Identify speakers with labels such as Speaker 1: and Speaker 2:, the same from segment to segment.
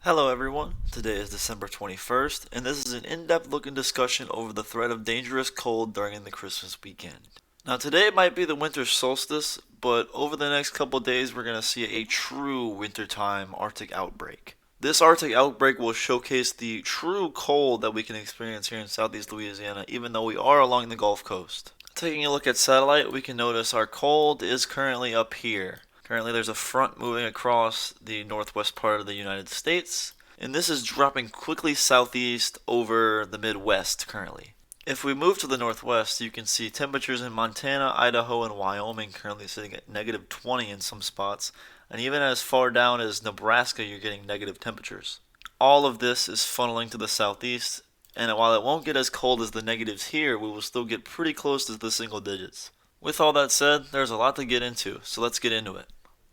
Speaker 1: Hello everyone, today is December 21st, and this is an in-depth look and discussion over the threat of dangerous cold during the Christmas weekend. Now today might be the winter solstice, but over the next couple days we're going to see a true wintertime Arctic outbreak. This Arctic outbreak will showcase the true cold that we can experience here in Southeast Louisiana, even though we are along the Gulf Coast. Taking a look at satellite, we can notice our cold is currently up here. Currently, there's a front moving across the northwest part of the United States, and this is dropping quickly southeast over the Midwest currently. If we move to the northwest, you can see temperatures in Montana, Idaho, and Wyoming currently sitting at negative 20 in some spots, and even as far down as Nebraska, you're getting negative temperatures. All of this is funneling to the southeast, and while it won't get as cold as the negatives here, we will still get pretty close to the single digits. With all that said, there's a lot to get into, so let's get into it.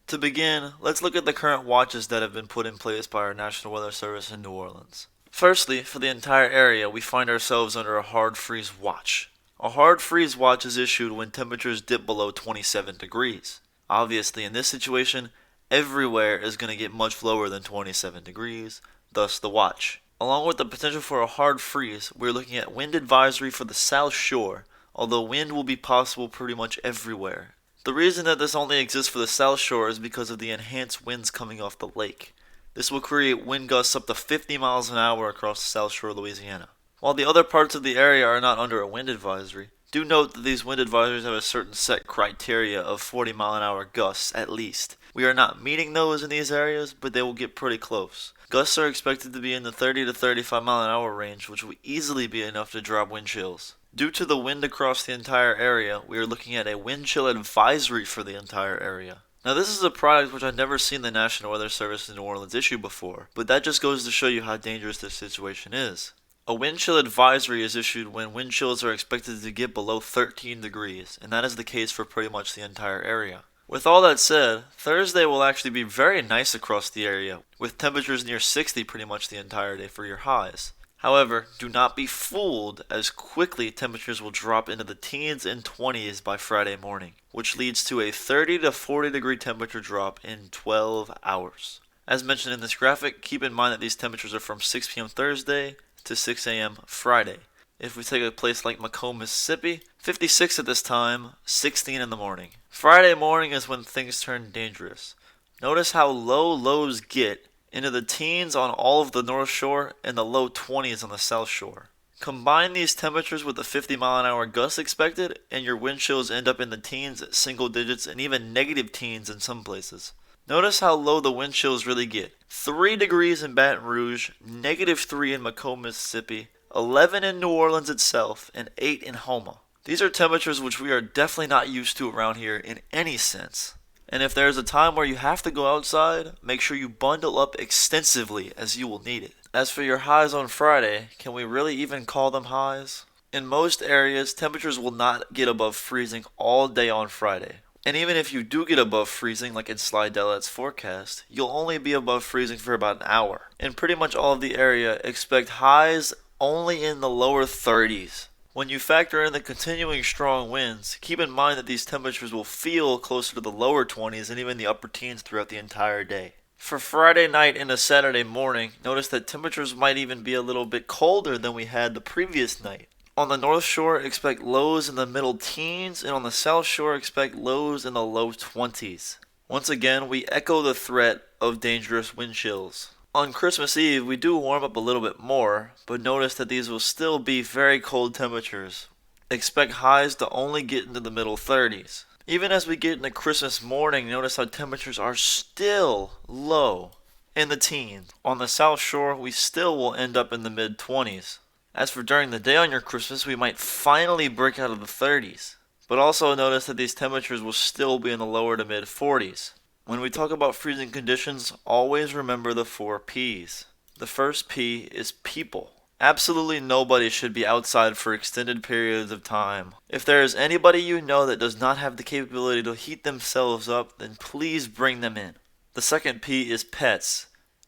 Speaker 1: To begin, let's look at the current watches that have been put in place by our National Weather Service in New Orleans. Firstly, for the entire area, we find ourselves under a hard freeze watch. A hard freeze watch is issued when temperatures dip below 27 degrees. Obviously, in this situation, everywhere is going to get much lower than 27 degrees, thus the watch. Along with the potential for a hard freeze, we're looking at wind advisory for the South Shore, although wind will be possible pretty much everywhere. The reason that this only exists for the South Shore is because of the enhanced winds coming off the lake. This will create wind gusts up to 50 miles an hour across the South Shore of Louisiana. While the other parts of the area are not under a wind advisory, do note that these wind advisories have a certain set criteria of 40-mile-an-hour gusts at least. We are not meeting those in these areas, but they will get pretty close. Gusts are expected to be in the 30 to 35 mile an hour range, which will easily be enough to drop wind chills. Due to the wind across the entire area, we are looking at a wind chill advisory for the entire area. Now this is a product which I've never seen the National Weather Service in New Orleans issue before, but that just goes to show you how dangerous this situation is. A wind chill advisory is issued when wind chills are expected to get below 13 degrees, and that is the case for pretty much the entire area. With all that said, Thursday will actually be very nice across the area, with temperatures near 60 pretty much the entire day for your highs. However, do not be fooled as quickly temperatures will drop into the teens and 20s by Friday morning, which leads to a 30 to 40 degree temperature drop in 12 hours. As mentioned in this graphic, keep in mind that these temperatures are from 6 p.m. Thursday to 6 a.m. Friday. If we take a place like Macomb, Mississippi, 56 at this time, 16 in the morning. Friday morning is when things turn dangerous. Notice how low lows get into the teens on all of the North Shore and the low 20s on the South Shore. Combine these temperatures with the 50-mile-an-hour gusts expected, and your wind chills end up in the teens, single digits, and even negative teens in some places. Notice how low the wind chills really get. 3 degrees in Baton Rouge, negative 3 in Macomb, Mississippi, 11 in New Orleans itself, and 8 in Houma. These are temperatures which we are definitely not used to around here in any sense. And if there's a time where you have to go outside, make sure you bundle up extensively as you will need it. As for your highs on Friday, can we really even call them highs? In most areas, temperatures will not get above freezing all day on Friday. And even if you do get above freezing, like in Slidellet's forecast, you'll only be above freezing for about an hour. In pretty much all of the area, expect highs only in the lower 30s. When you factor in the continuing strong winds, keep in mind that these temperatures will feel closer to the lower 20s and even the upper teens throughout the entire day. For Friday night into Saturday morning, notice that temperatures might even be a little bit colder than we had the previous night. On the North Shore, expect lows in the middle teens, and on the South Shore, expect lows in the low 20s. Once again, we echo the threat of dangerous wind chills. On Christmas Eve, we do warm up a little bit more, but notice that these will still be very cold temperatures. Expect highs to only get into the middle 30s. Even as we get into Christmas morning, notice how temperatures are still low in the teens. On the South Shore, we still will end up in the mid 20s. As for during the day on your Christmas, we might finally break out of the 30s. But also notice that these temperatures will still be in the lower to mid 40s. When we talk about freezing conditions, always remember the 4 P's. The first P is people. Absolutely nobody should be outside for extended periods of time. If there is anybody you know that does not have the capability to heat themselves up, then please bring them in. The second P is pets.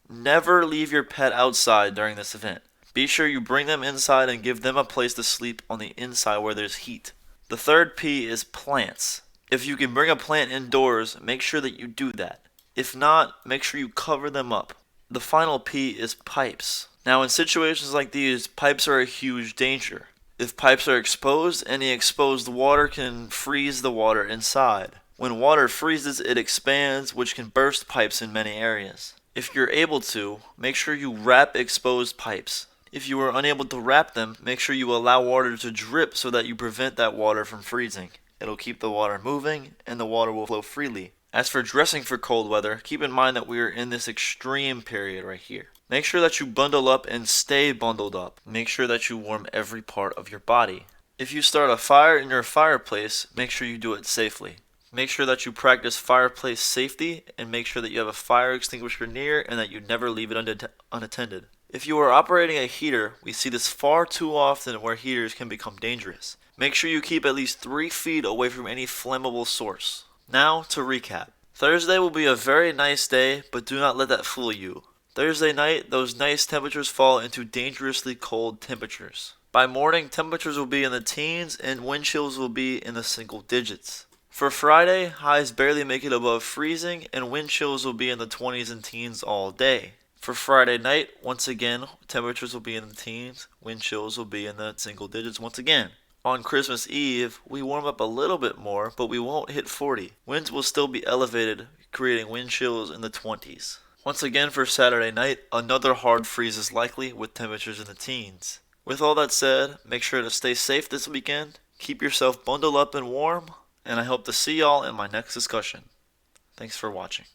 Speaker 1: Never leave your pet outside during this event. Be sure you bring them inside and give them a place to sleep on the inside where there's heat. The third P is plants. If you can bring a plant indoors, make sure that you do that. If not, make sure you cover them up. The final P is pipes. Now in situations like these, pipes are a huge danger. If pipes are exposed, any exposed water can freeze the water inside. When water freezes, it expands, which can burst pipes in many areas. If you're able to, make sure you wrap exposed pipes. If you are unable to wrap them, make sure you allow water to drip so that you prevent that water from freezing. It'll keep the water moving and the water will flow freely. As for dressing for cold weather, keep in mind that we are in this extreme period right here. Make sure that you bundle up and stay bundled up. Make sure that you warm every part of your body. If you start a fire in your fireplace, make sure you do it safely. Make sure that you practice fireplace safety and make sure that you have a fire extinguisher near and that you never leave it unattended. If you are operating a heater, we see this far too often where heaters can become dangerous. Make sure you keep at least 3 feet away from any flammable source. Now to recap. Thursday will be a very nice day, but do not let that fool you. Thursday night, those nice temperatures fall into dangerously cold temperatures. By morning, temperatures will be in the teens and wind chills will be in the single digits. For Friday, highs barely make it above freezing and wind chills will be in the 20s and teens all day. For Friday night, once again, temperatures will be in the teens, wind chills will be in the single digits once again. On Christmas Eve, we warm up a little bit more, but we won't hit 40. Winds will still be elevated, creating wind chills in the 20s. Once again for Saturday night, another hard freeze is likely with temperatures in the teens. With all that said, make sure to stay safe this weekend, keep yourself bundled up and warm, and I hope to see y'all in my next discussion. Thanks for watching.